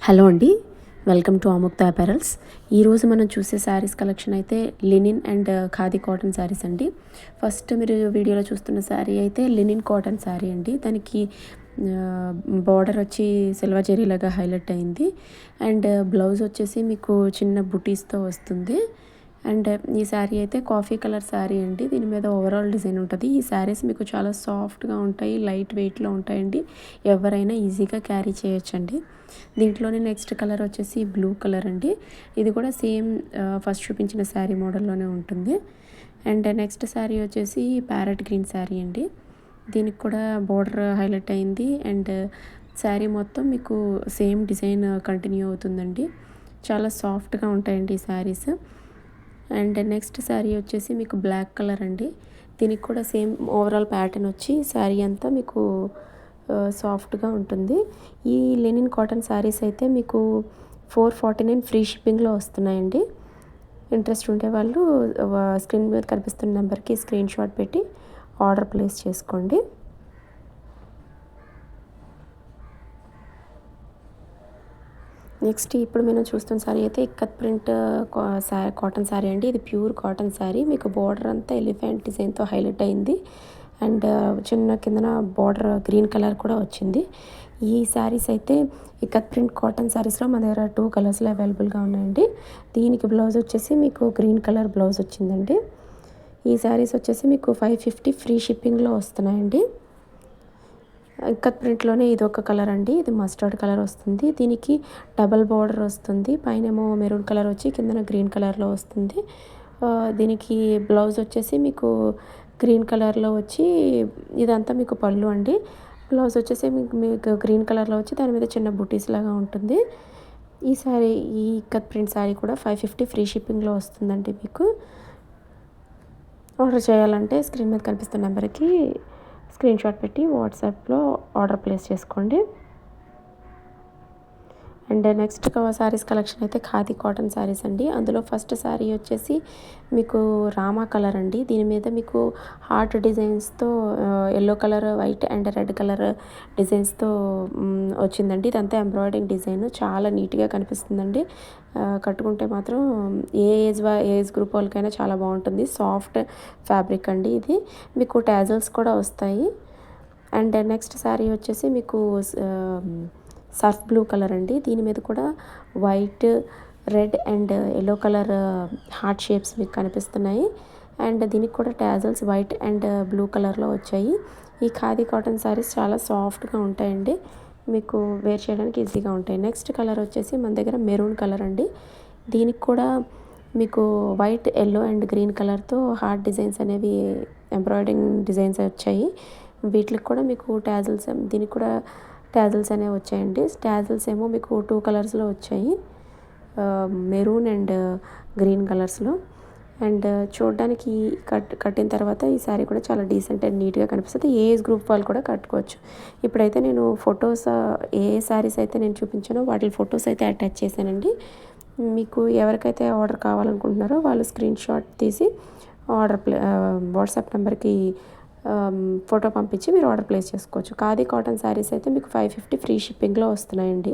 Hello అండి, welcome to Amukta apparels. ఈరోజు మనం చూసే శారీస్ కలెక్షన్ అయితే linen and khadi cotton saris అండి. ఫస్ట్ మీరు వీడియోలో చూస్తున్న శారీ అయితే లినిన్ కాటన్ శారీ అండి. దానికి బార్డర్ వచ్చి సిల్వర్ జెరీలాగా హైలైట్ అయింది. అండ్ బ్లౌజ్ వచ్చేసి మీకు చిన్న బుటీస్తో వస్తుంది. అండ్ ఈ శారీ అయితే కాఫీ కలర్ శారీ అండి. దీని మీద ఓవరాల్ డిజైన్ ఉంటుంది. ఈ శారీస్ మీకు చాలా సాఫ్ట్గా ఉంటాయి, లైట్ వెయిట్లో ఉంటాయండి. ఎవరైనా ఈజీగా క్యారీ చేయొచ్చండి. దీంట్లోనే నెక్స్ట్ కలర్ వచ్చేసి బ్లూ కలర్ అండి. ఇది కూడా సేమ్ ఫస్ట్ చూపించిన శారీ మోడల్లోనే ఉంటుంది. అండ్ నెక్స్ట్ శారీ వచ్చేసి ప్యారెట్ గ్రీన్ శారీ అండి. దీనికి కూడా బోర్డర్ హైలైట్ అయింది. అండ్ శారీ మొత్తం మీకు సేమ్ డిజైన్ కంటిన్యూ అవుతుందండి. చాలా సాఫ్ట్గా ఉంటాయండి ఈ శారీస్. అండ్ నెక్స్ట్ శారీ వచ్చేసి మీకు బ్లాక్ కలర్ అండి. దీనికి కూడా సేమ్ ఓవరాల్ ప్యాటర్న్ వచ్చి శారీ అంతా మీకు సాఫ్ట్గా ఉంటుంది. ఈ లెనిన్ కాటన్ శారీస్ అయితే మీకు 449 ఫ్రీ షిప్పింగ్లో వస్తున్నాయండి. ఇంట్రెస్ట్ ఉంటే వాళ్ళు స్క్రీన్ మీద కనిపిస్తున్న నెంబర్కి స్క్రీన్ షాట్ పెట్టి ఆర్డర్ ప్లేస్ చేసుకోండి. నెక్స్ట్ ఇప్పుడు మనం చూస్తున్న శారీ అయితే ఇక్కత్ ప్రింట్ కాటన్ శారీ అండి. ఇది ప్యూర్ కాటన్ శారీ. మీకు బార్డర్ అంతా ఎలిఫెంట్ డిజైన్తో హైలైట్ అయింది. అండ్ చిన్న కిందన బార్డర్ గ్రీన్ కలర్ కూడా వచ్చింది. ఈ శారీస్ అయితే ఇక్కత్ ప్రింట్ కాటన్ శారీస్లో మన దగ్గర 2 కలర్స్లో అవైలబుల్గా ఉన్నాయండి. దీనికి బ్లౌజ్ వచ్చేసి మీకు గ్రీన్ కలర్ బ్లౌజ్ వచ్చిందండి. ఈ శారీస్ వచ్చేసి మీకు 550 ఫ్రీ షిప్పింగ్లో వస్తున్నాయండి. ఇక్కత్ ప్రింట్లోనే ఇది ఒక కలర్ అండి. ఇది మస్టర్డ్ కలర్ వస్తుంది. దీనికి డబల్ బార్డర్ వస్తుంది. పైనేమో మెరూన్ కలర్ వచ్చి కిందన గ్రీన్ కలర్లో వస్తుంది. దీనికి బ్లౌజ్ వచ్చేసి మీకు గ్రీన్ కలర్లో వచ్చి ఇదంతా మీకు పళ్ళు అండి. బ్లౌజ్ వచ్చేసి మీకు గ్రీన్ కలర్లో వచ్చి దాని మీద చిన్న బుటీస్ లాగా ఉంటుంది. ఈ శారీ ఈ ఇక్కత్ ప్రింట్ శారీ కూడా 550 ఫ్రీ షిప్పింగ్లో వస్తుందండి. మీకు ఆర్డర్ చేయాలంటే స్క్రీన్ మీద కనిపిస్తున్న నెంబర్కి స్క్రీన్ షాట్ పెట్టి వాట్సాప్లో ఆర్డర్ ప్లేస్ చేసుకోండి. అండ్ నెక్స్ట్ శారీస్ కలెక్షన్ అయితే ఖాదీ కాటన్ శారీస్ అండి. అందులో ఫస్ట్ శారీ వచ్చేసి మీకు రామా కలర్ అండి. దీని మీద మీకు హార్ట్ డిజైన్స్తో yellow colour, white and red colour డిజైన్స్తో వచ్చిందండి. ఇదంతా ఎంబ్రాయిడరింగ్ డిజైన్ చాలా నీట్గా కనిపిస్తుందండి. కట్టుకుంటే మాత్రం ఏజ్ గ్రూప్ వాళ్ళకైనా చాలా బాగుంటుంది. సాఫ్ట్ ఫ్యాబ్రిక్ అండి. ఇది మీకు టాజల్స్ కూడా వస్తాయి. అండ్ నెక్స్ట్ శారీ వచ్చేసి మీకు సర్ఫ్ బ్లూ కలర్ అండి. దీని మీద కూడా white, red and yellow colour heart shapes మీకు కనిపిస్తున్నాయి. అండ్ దీనికి కూడా టాజల్స్ వైట్ అండ్ బ్లూ కలర్లో వచ్చాయి. ఈ ఖాదీ కాటన్ శారీస్ చాలా సాఫ్ట్గా ఉంటాయండి. మీకు వేర్ చేయడానికి ఈజీగా ఉంటాయి. నెక్స్ట్ కలర్ వచ్చేసి మన దగ్గర మెరూన్ కలర్ అండి. దీనికి కూడా మీకు వైట్, ఎల్లో అండ్ గ్రీన్ కలర్తో హార్ట్ డిజైన్స్ అనేవి ఎంబ్రాయిడరింగ్ డిజైన్స్ వచ్చాయి. వీటికి కూడా మీకు టాజల్స్, దీనికి కూడా టాజల్స్ అనేవి వచ్చాయండి. టాజల్స్ ఏమో మీకు 2 కలర్స్లో వచ్చాయి, మెరూన్ అండ్ గ్రీన్ కలర్స్లో. అండ్ చూడడానికి కట్టిన తర్వాత ఈ శారీ కూడా చాలా డీసెంట్ అండ్ నీట్గా కనిపిస్తుంది. ఏ ఏజ్ గ్రూప్ వాళ్ళు కూడా కట్టుకోవచ్చు. ఇప్పుడైతే నేను ఫొటోస్ ఏ శారీస్ అయితే నేను చూపించానో వాటి ఫొటోస్ అయితే అటాచ్ చేశానండి. మీకు ఎవరికైతే ఆర్డర్ కావాలనుకుంటున్నారో వాళ్ళు స్క్రీన్ షాట్ తీసి వాట్సాప్ నెంబర్కి ఫోటో పంపించి మీరు ఆర్డర్ ప్లేస్ చేసుకోవచ్చు. ఖాదీ కాటన్ శారీస్ అయితే మీకు 550 ఫ్రీ షిప్పింగ్లో వస్తున్నాయండి.